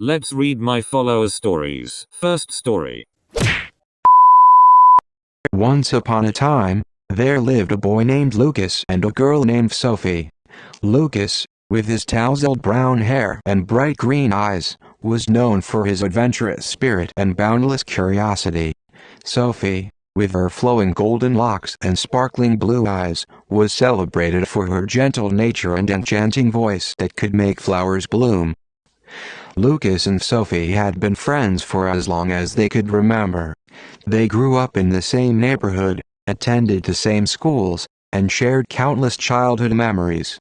Let's read my followers' stories. First story. Once upon a time, there lived a boy named Lucas and a girl named Sophie. Lucas, with his tousled brown hair and bright green eyes, was known for his adventurous spirit and boundless curiosity. Sophie, with her flowing golden locks and sparkling blue eyes, was celebrated for her gentle nature and enchanting voice that could make flowers bloom. Lucas and Sophie had been friends for as long as they could remember. They grew up in the same neighborhood, attended the same schools, and shared countless childhood memories.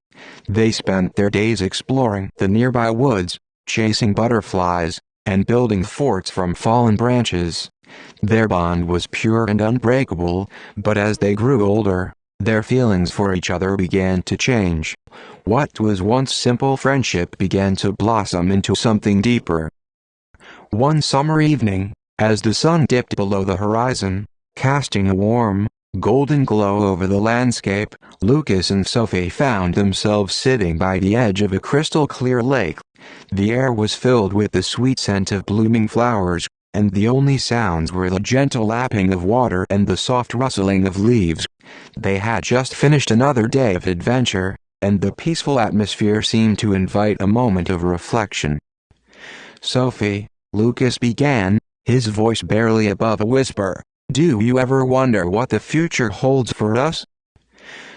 They spent their days exploring the nearby woods, chasing butterflies, and building forts from fallen branches. Their bond was pure and unbreakable, but as they grew older, their feelings for each other began to change. What was once simple friendship began to blossom into something deeper. One summer evening, as the sun dipped below the horizon, casting a warm, golden glow over the landscape, Lucas and Sophie found themselves sitting by the edge of a crystal-clear lake. The air was filled with the sweet scent of blooming flowers, and the only sounds were the gentle lapping of water and the soft rustling of leaves. They had just finished another day of adventure, and the peaceful atmosphere seemed to invite a moment of reflection. "Sophie," Lucas began, his voice barely above a whisper, "do you ever wonder what the future holds for us?"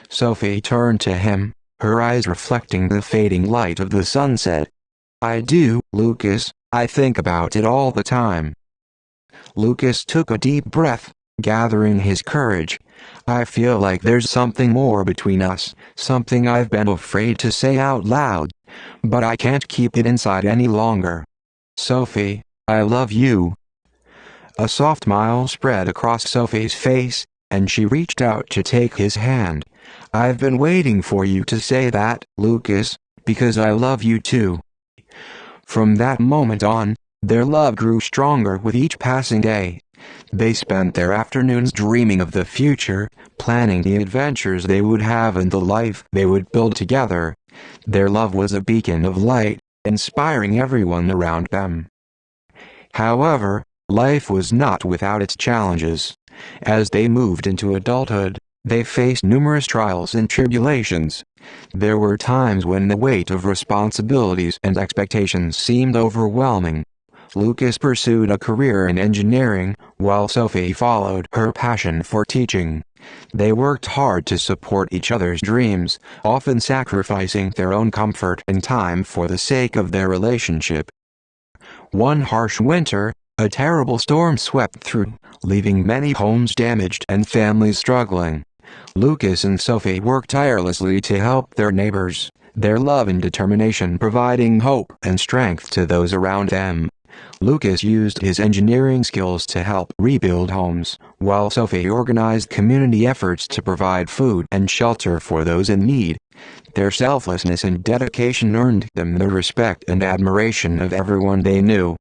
Sophie turned to him, her eyes reflecting the fading light of the sunset. "I do, Lucas, I think about it all the time." Lucas took a deep breath, gathering his courage. "I feel like there's something more between us, something I've been afraid to say out loud. But I can't keep it inside any longer. Sophie, I love you." A soft smile spread across Sophie's face, and she reached out to take his hand. "I've been waiting for you to say that, Lucas, because I love you too." From that moment on, their love grew stronger with each passing day. They spent their afternoons dreaming of the future, planning the adventures they would have and the life they would build together. Their love was a beacon of light, inspiring everyone around them. However, life was not without its challenges. As they moved into adulthood, they faced numerous trials and tribulations. There were times when the weight of responsibilities and expectations seemed overwhelming. Lucas pursued a career in engineering, while Sophie followed her passion for teaching. They worked hard to support each other's dreams, often sacrificing their own comfort and time for the sake of their relationship. One harsh winter, a terrible storm swept through, leaving many homes damaged and families struggling. Lucas and Sophie worked tirelessly to help their neighbors, their love and determination providing hope and strength to those around them. Lucas used his engineering skills to help rebuild homes, while Sophie organized community efforts to provide food and shelter for those in need. Their selflessness and dedication earned them the respect and admiration of everyone they knew.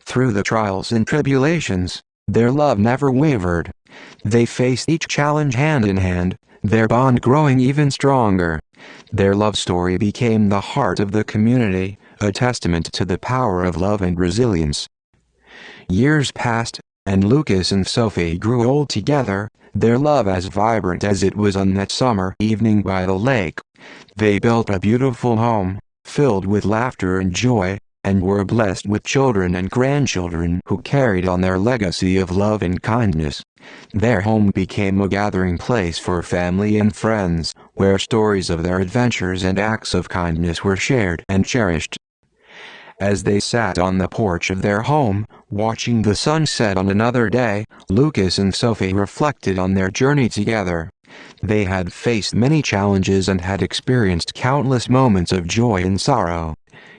Through the trials and tribulations, their love never wavered. They faced each challenge hand in hand, their bond growing even stronger. Their love story became the heart of the community, a testament to the power of love and resilience. Years passed, and Lucas and Sophie grew old together, their love as vibrant as it was on that summer evening by the lake. They built a beautiful home, filled with laughter and joy, and were blessed with children and grandchildren who carried on their legacy of love and kindness. Their home became a gathering place for family and friends, where stories of their adventures and acts of kindness were shared and cherished. As they sat on the porch of their home, watching the sunset on another day, Lucas and Sophie reflected on their journey together. They had faced many challenges and had experienced countless moments of joy and sorrow.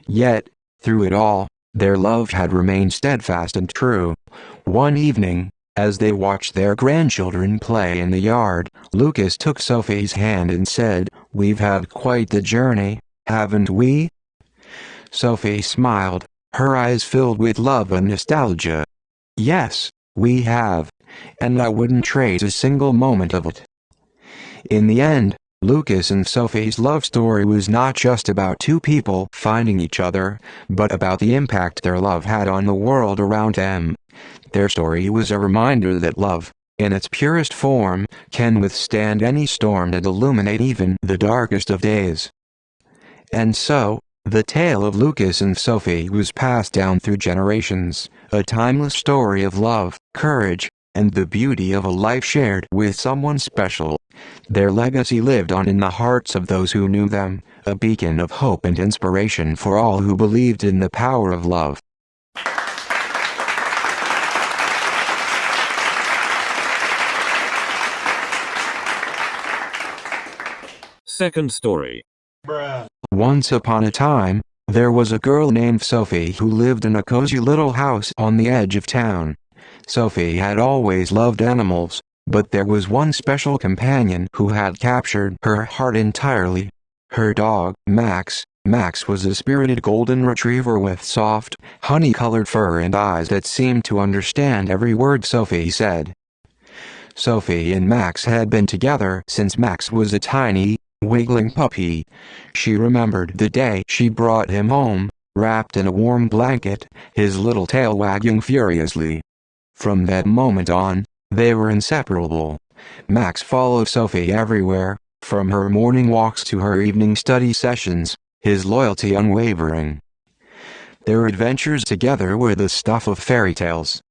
Yet, through it all, their love had remained steadfast and true. One evening, as they watched their grandchildren play in the yard, Lucas took Sophie's hand and said, "We've had quite the journey, haven't we?" Sophie smiled, her eyes filled with love and nostalgia. "Yes, we have, and I wouldn't trade a single moment of it." In the end, Lucas and Sophie's love story was not just about two people finding each other, but about the impact their love had on the world around them. Their story was a reminder that love, in its purest form, can withstand any storm and illuminate even the darkest of days. And so, the tale of Lucas and Sophie was passed down through generations, a timeless story of love, courage, and the beauty of a life shared with someone special. Their legacy lived on in the hearts of those who knew them, a beacon of hope and inspiration for all who believed in the power of love. Second story. Once upon a time, there was a girl named Sophie who lived in a cozy little house on the edge of town. Sophie had always loved animals, but there was one special companion who had captured her heart entirely. Her dog, Max. Max was a spirited golden retriever with soft, honey-colored fur and eyes that seemed to understand every word Sophie said. Sophie and Max had been together since Max was a tiny, wiggling puppy. She remembered the day she brought him home, wrapped in a warm blanket, his little tail wagging furiously. From that moment on, they were inseparable. Max followed Sophie everywhere, from her morning walks to her evening study sessions, his loyalty unwavering. Their adventures together were the stuff of fairy tales.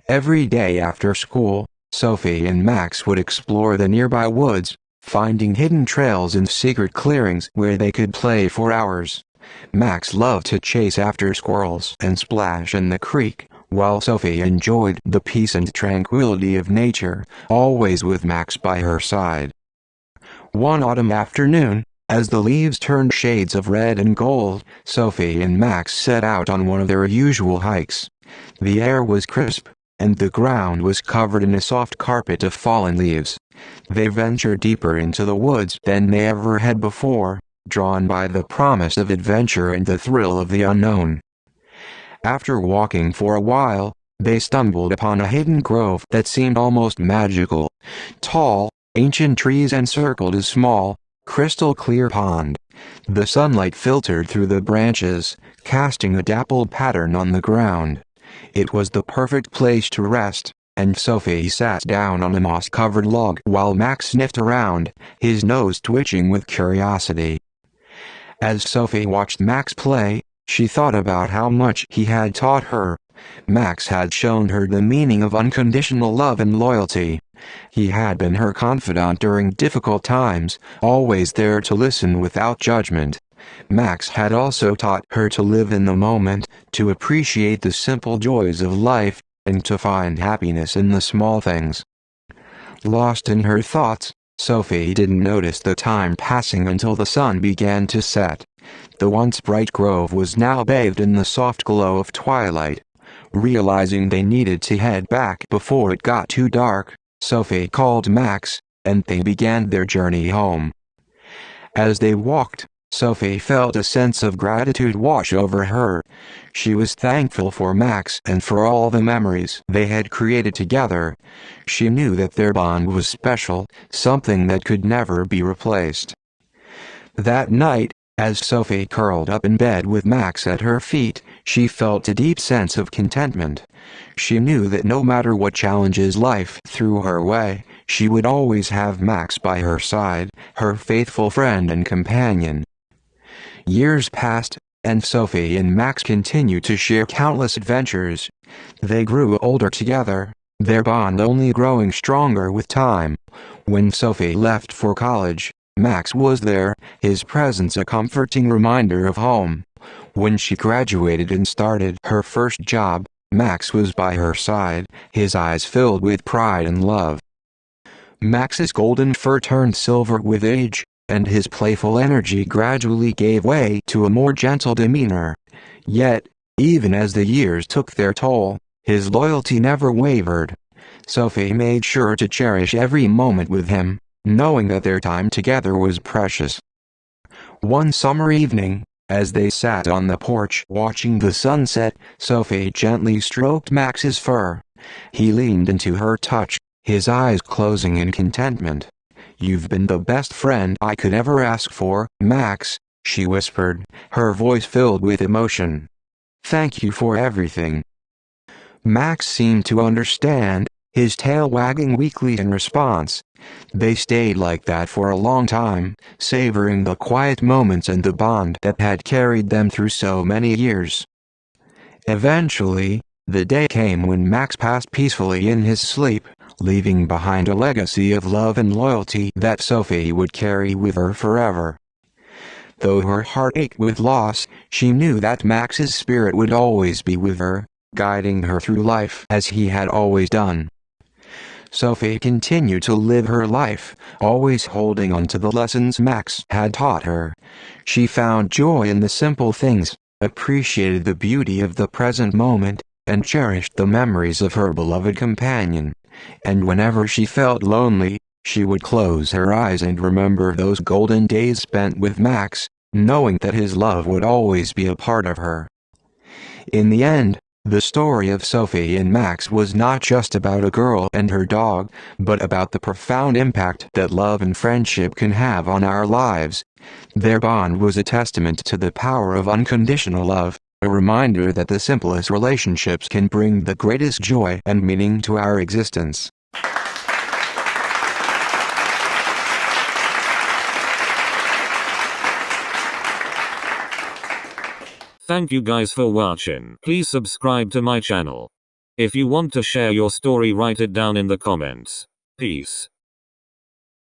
Every day after school, Sophie and Max would explore the nearby woods, finding hidden trails and secret clearings where they could play for hours. Max loved to chase after squirrels and splash in the creek, while Sophie enjoyed the peace and tranquility of nature, always with Max by her side. One autumn afternoon, as the leaves turned shades of red and gold, Sophie and Max set out on one of their usual hikes. The air was crisp, and the ground was covered in a soft carpet of fallen leaves. They ventured deeper into the woods than they ever had before, drawn by the promise of adventure and the thrill of the unknown. After walking for a while, they stumbled upon a hidden grove that seemed almost magical. Tall, ancient trees encircled a small, crystal-clear pond. The sunlight filtered through the branches, casting a dappled pattern on the ground. It was the perfect place to rest, and Sophie sat down on a moss-covered log while Max sniffed around, his nose twitching with curiosity. As Sophie watched Max play, she thought about how much he had taught her. Max had shown her the meaning of unconditional love and loyalty. He had been her confidant during difficult times, always there to listen without judgment. Max had also taught her to live in the moment, to appreciate the simple joys of life, and to find happiness in the small things. Lost in her thoughts, Sophie didn't notice the time passing until the sun began to set. The once bright grove was now bathed in the soft glow of twilight. Realizing they needed to head back before it got too dark, Sophie called Max, and they began their journey home. As they walked, Sophie felt a sense of gratitude wash over her. She was thankful for Max and for all the memories they had created together. She knew that their bond was special, something that could never be replaced. That night, as Sophie curled up in bed with Max at her feet, she felt a deep sense of contentment. She knew that no matter what challenges life threw her way, she would always have Max by her side, her faithful friend and companion. Years passed, and Sophie and Max continued to share countless adventures. They grew older together, their bond only growing stronger with time. When Sophie left for college, Max was there, his presence a comforting reminder of home. When she graduated and started her first job, Max was by her side, his eyes filled with pride and love. Max's golden fur turned silver with age, and his playful energy gradually gave way to a more gentle demeanor. Yet, even as the years took their toll, his loyalty never wavered. Sophie made sure to cherish every moment with him, knowing that their time together was precious. One summer evening, as they sat on the porch watching the sunset, Sophie gently stroked Max's fur. He leaned into her touch, his eyes closing in contentment. "You've been the best friend I could ever ask for, Max," she whispered, her voice filled with emotion. "Thank you for everything." Max seemed to understand, his tail wagging weakly in response. They stayed like that for a long time, savoring the quiet moments and the bond that had carried them through so many years. Eventually, the day came when Max passed peacefully in his sleep, leaving behind a legacy of love and loyalty that Sophie would carry with her forever. Though her heart ached with loss, she knew that Max's spirit would always be with her, guiding her through life as he had always done. Sophie continued to live her life, always holding on to the lessons Max had taught her. She found joy in the simple things, appreciated the beauty of the present moment, and cherished the memories of her beloved companion. And whenever she felt lonely, she would close her eyes and remember those golden days spent with Max, knowing that his love would always be a part of her. In the end, the story of Sophie and Max was not just about a girl and her dog, but about the profound impact that love and friendship can have on our lives. Their bond was a testament to the power of unconditional love, a reminder that the simplest relationships can bring the greatest joy and meaning to our existence. Thank you guys for watching. Please subscribe to my channel. If you want to share your story, write it down in the comments. Peace.